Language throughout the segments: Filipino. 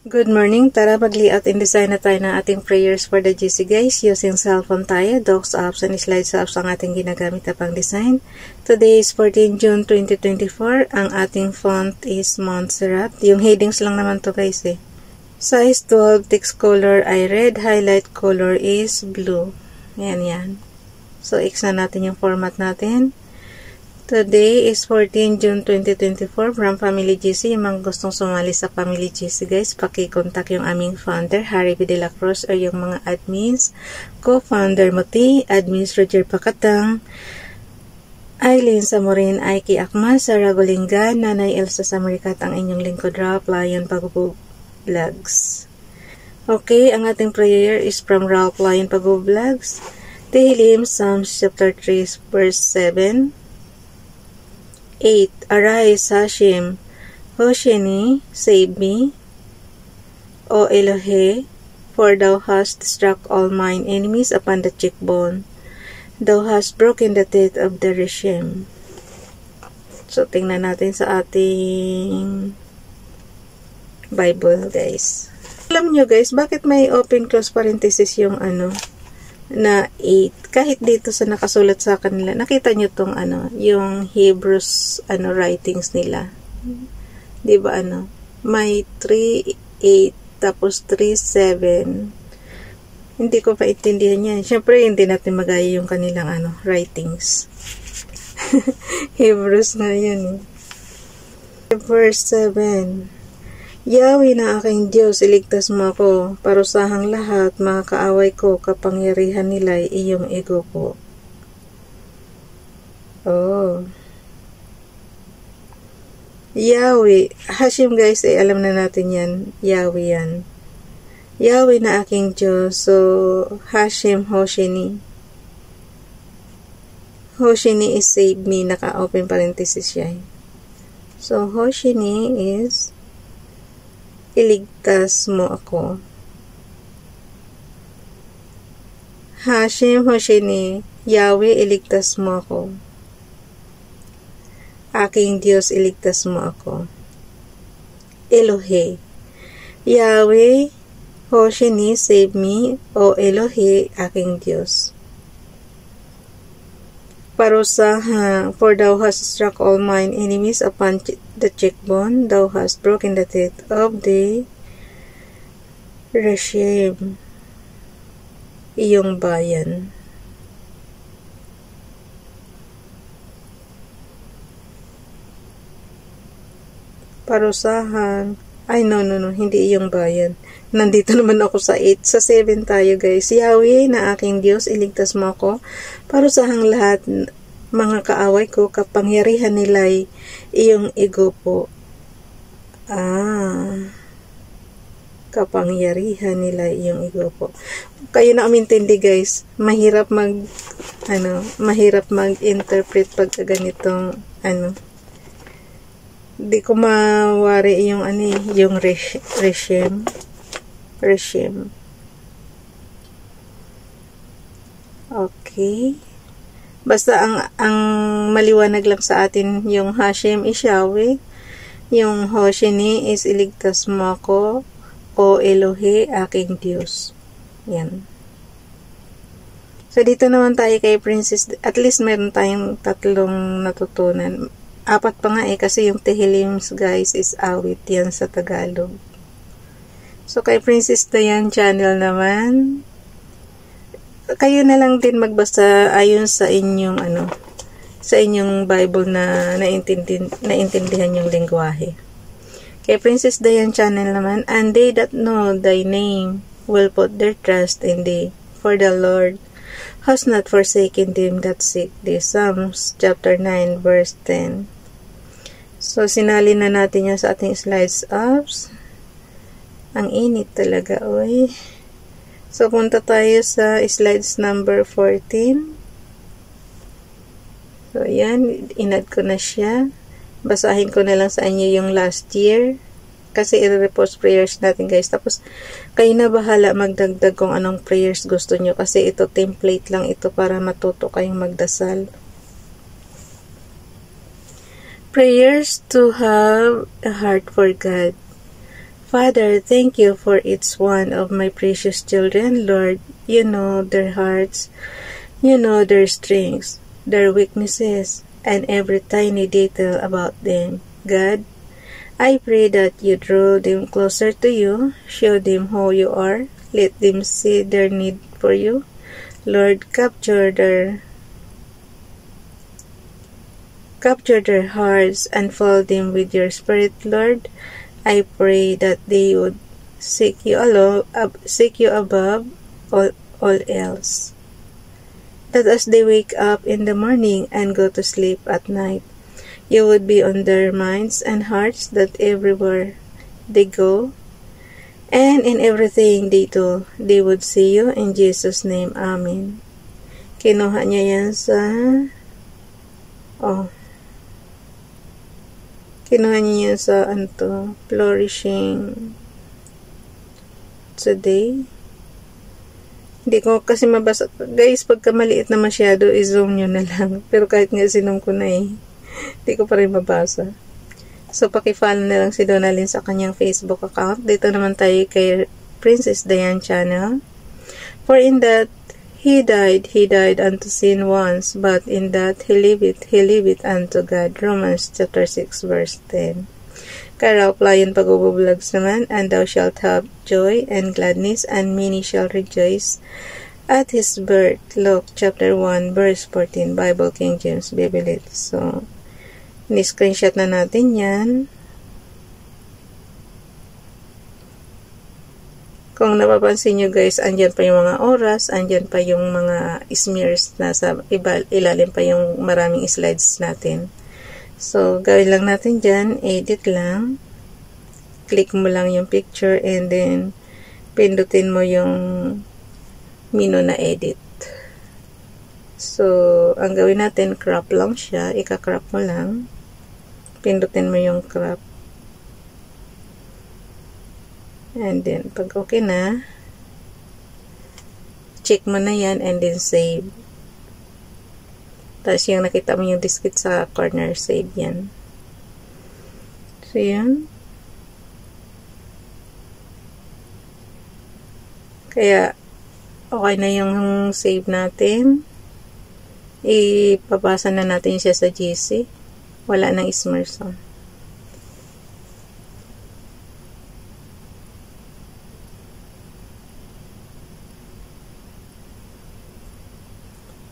Good morning! Tara mag-layout and design na tayo ng ating prayers for the GC guys. Using cellphone tayo, docs apps and slides apps ang ating ginagamit na pang design. Today is 14 June 2024. Ang ating font is Montserrat. Yung headings lang naman to guys eh. Size 12, text color ay red, highlight color is blue. Yan. So, X na natin yung format natin. Today is 14 June 2024 from Family GC. Yung mga gustong sumali sa Family GC guys, paki-contact yung aming founder, Harry B. De La Cruz, o yung mga admins, co-founder Moti, admins Roger Pacatang, Aileen Samorin, Aiki Akma, Sarah Golinga, Nanay Elsa Samaricat, ang inyong lingkod Ralph Lion Pagubog Vlogs. Okay, ang ating prayer is from Ralph Lion Pagubog Vlogs. Tehillim, Psalms chapter 3 verse 7. 8. Arise, Hashem, Hosheni, save me, O Elohe, for thou hast struck all mine enemies upon the cheekbone. Thou hast broken the teeth of the Reshem. So, tingnan natin sa ating Bible, guys. Alam nyo, guys, bakit may open close parenthesis yung na 8. Kahit dito sa nakasulat sa kanila, nakita nyo tong yung Hebrews writings nila. 'Di ba may 3:8 tapos 3:7. Hindi ko pa intindihan yan. Syempre hindi natin magaya yung kanilang writings. Hebrews nga yun. Verse 7. Yahweh na aking Diyos, iligtas mo ako, parusahang lahat, mga kaaway ko, kapangyarihan nila'y iyong ego ko. Oh. Yahweh, Hashem guys, alam na natin yan, Yahweh yan. Yahweh na aking Diyos, so Hashem, Hosheni. Hosheni is save me, naka-open parenthesis siya. So, Hosheni is iligtas mo ako. Hashem, Hosheni, Yahweh, iligtas mo ako. Aking Diyos, iligtas mo ako. Elohe, Yahweh, Hosheni, save me, O Elohe, aking Diyos. Parusaha, for thou hast struck all mine enemies upon the cheekbone, thou hast broken the teeth of the Reshem, iyong bayan. Parusahan, no, hindi iyong bayan. Nandito naman ako sa 8. Sa 7 tayo guys. Yahweh na aking Diyos, iligtas mo ako. Parusahang lahat, mga kaaway ko, kapangyarihan nila'y iyong ego po. Kapangyarihan nila iyong ego po. Kayo na umintindi guys. Mahirap mag-interpret pagka ganitong di ko mawari yung yung Reshem. Okay. Basta ang maliwanag lang sa atin yung Hashem is Yahweh. Yung Hosheni is iligtas mo ako, O Elohe, aking Diyos. Yan. So dito naman tayo kay Princess. At least meron tayong 3 natutunan. 4 pa nga kasi yung Tehillim guys is awit yan sa Tagalog. So, kay Princess Dayan channel naman, kayo na lang din magbasa ayon sa inyong sa inyong Bible na naintindihan yung lengguwahe. Kay Princess Dayan channel naman, and they that know thy name will put their trust in thee, for the Lord has not forsaken them that seek thee. Psalms chapter 9 verse 10. So, sinali na natin yan sa ating slides apps. Ang init talaga, oy. So, punta tayo sa slides number 14. So, yan. Inad ko na siya. Basahin ko na lang sa inyo yung last year. Kasi i-repost prayers natin, guys. Tapos, kayo na bahala magdagdag kung anong prayers gusto nyo. Kasi ito, template lang ito para matuto kayong magdasal. Prayers to have a heart for God. Father, thank you for each one of my precious children. Lord, you know their hearts, you know their strengths, their weaknesses, and every tiny detail about them. God, I pray that you draw them closer to you, show them who you are, let them see their need for you. Lord, capture their hearts and fill them with your spirit, Lord. I pray that they would seek you above all else. That as they wake up in the morning and go to sleep at night, you would be on their minds and hearts, that everywhere they go and in everything they do, they would see you. In Jesus' name, Amen. Kinuha niya yan sa kinuha niya yan sa flourishing today. Hindi ko kasi mabasa. Guys, pagka maliit na masyado, i-zoom nyo na lang. Pero kahit nga sinong ko na hindi ko pa rin mabasa. So, pakifollow na lang si Donalyn sa kanyang Facebook account. Dito naman tayo kay Princess Diane Channel. For in that he died unto sin once, but in that he liveth unto God. Romans chapter 6 verse 10. Karaw playon pag-ubublags naman, and thou shalt have joy and gladness, and many shall rejoice at his birth. Luke chapter 1 verse 14, Bible King James Bible. So, ni-screenshot na natin yan. Kung napapansin nyo guys, andyan pa yung mga oras, andyan pa yung mga smears, nasa ilalim pa yung maraming slides natin. So, gawin lang natin dyan, edit lang. Click mo lang yung picture and then pindutin mo yung menu na edit. So, ang gawin natin, crop lang siya. Ika-crop mo lang. Pindutin mo yung crop. And then, pag okay na, check mo na yan and then save. Tapos yung nakita mo yung diskit sa corner, save yan. So, yan. Kaya, okay na yung save natin. Ipapasa na natin siya sa GC. Wala nang ismerson.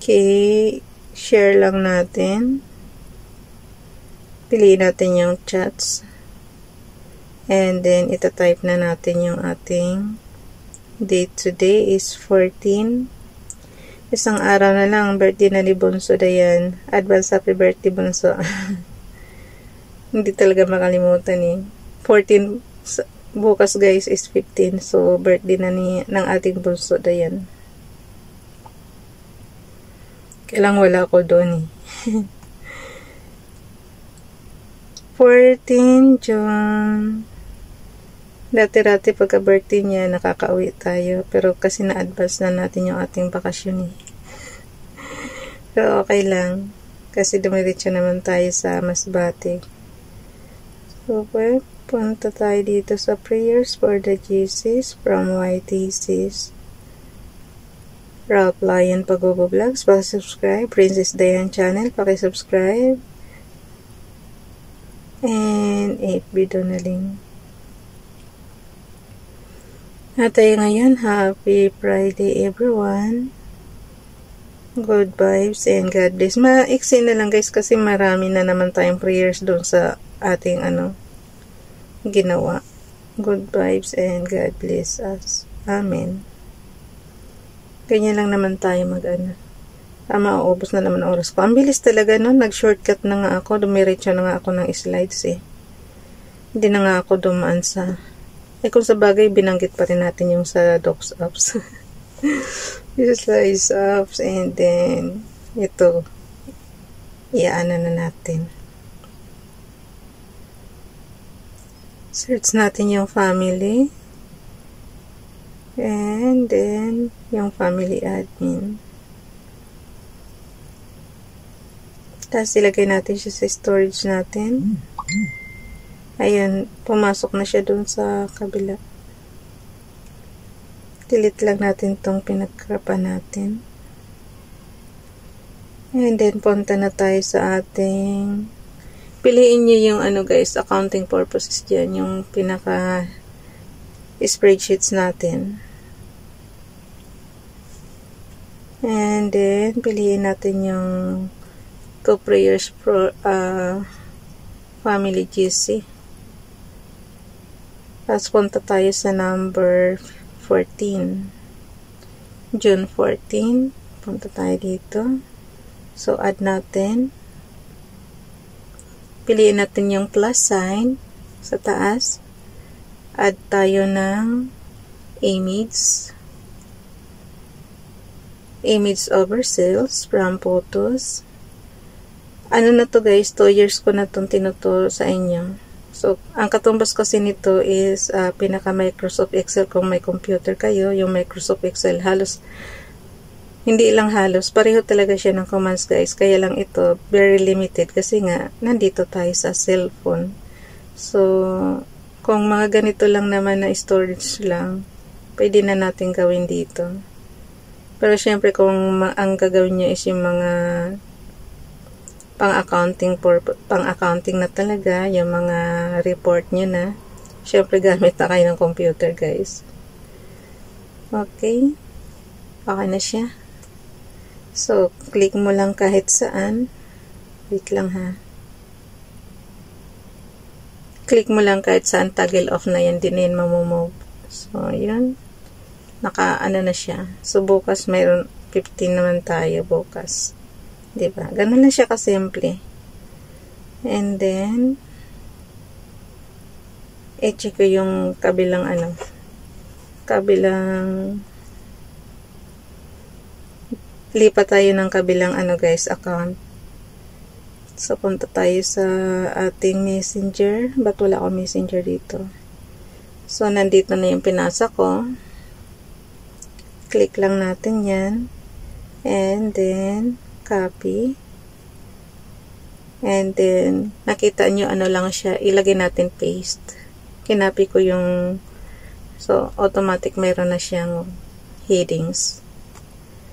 Okay, share lang natin. Piliin natin yung chats. And then, ita-type na natin yung ating date today is 14. Isang araw na lang, birthday na ni Bunso Dayan. Advance happy birthday, Bunso. Hindi talaga makalimutan 14, bukas guys is 15. So, birthday na ng ating Bunso Dayan. Kailang wala ko doon 14 June. Dati-dati pagka-birthday niya, nakaka-uwi tayo. Pero kasi na-advance na natin yung ating bakasyon Pero okay lang. Kasi dumiretso naman tayo sa Masbate. So, punta tayo dito sa prayers for the GCs from YTCs. Ralph Lion Pagobo Vlogs, pakisubscribe. Princess Diane Channel, pakisubscribe. And FB Donalyn. At tayo ngayon, happy Friday everyone. Good vibes and God bless. Maiksi na lang guys kasi marami na naman tayong prayers doon sa ating ginawa. Good vibes and God bless us. Amen. Ganyan lang naman tayo mauubos na naman oras ko. Ang bilis talaga nag-shortcut na nga ako. Dumiretso na nga ako ng slides Hindi na nga ako dumaan sa kung sa bagay, binanggit pa rin natin yung sa docs apps. Slides apps and then ito iaano na natin. Search natin yung family. And then, yung family admin. Tapos, ilagay natin siya sa storage natin. Ayan, pumasok na siya dun sa kabila. Delete lang natin tong pinagkrapan natin. And then, punta na tayo sa ating, piliin nyo yung ano guys, accounting purposes dyan, yung pinaka spreadsheets natin. And then, piliin natin yung two prayers for family GC. Tapos punta tayo sa number 14. June 14. Punta tayo dito. So, add natin. Piliin natin yung plus sign sa taas. Add tayo ng image. Image over sales from photos. Ano na to guys, 2 years ko na itong tinuturo sa inyo. So, ang katumbas kasi nito is pinaka Microsoft Excel kung may computer kayo. Yung Microsoft Excel halos, hindi lang halos, pareho talaga siya ng commands guys. Kaya lang ito, very limited kasi nga, nandito tayo sa cellphone. So, kung mga ganito lang naman na storage lang, pwede na natin gawin dito. Pero syempre kung ang gagawin nyo is yung mga pang-accounting na talaga, yung mga report nyo na, syempre gamit na kayo ng computer guys. Okay. Okay na siya. So, click mo lang kahit saan. Wait lang ha. Click mo lang kahit saan, toggle off na yan, din na yan mamumove. So, yun. Naka-ano na siya. So, bukas mayroon 15 naman tayo bukas. Diba? Ganun na siya kasimple. And then, i-check ko yung kabilang ano. Lipat tayo ng kabilang ano guys, account. So, punta tayo sa ating messenger. Ba't wala akong messenger dito? So, nandito na yung pinasa ko. Click lang natin yan. And then, copy. And then, nakita nyo ano lang siya. Ilagay natin paste. Kinapi ko yung, so, automatic mayroon na siyang headings.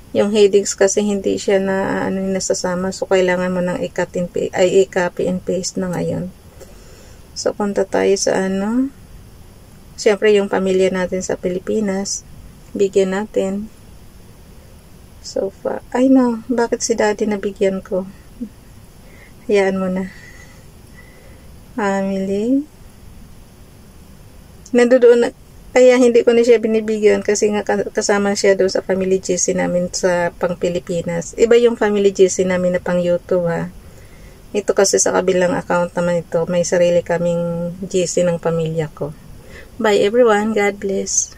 Yung headings kasi hindi siya na nasasama. So, kailangan mo nang i-copy and paste na ngayon. So, punta tayo sa ano. Siyempre, yung pamilya natin sa Pilipinas. Bigyan natin. So, ay no. Bakit si daddy nabigyan ko? Hayaan mo na. Family. Nandoon na. Kaya hindi ko na siya binibigyan kasi nga kasama siya doon sa family GC namin sa pang Pilipinas. Iba yung family GC namin na pang YouTube ha. Ito kasi sa kabilang account naman ito. May sarili kaming GC ng pamilya ko. Bye everyone. God bless.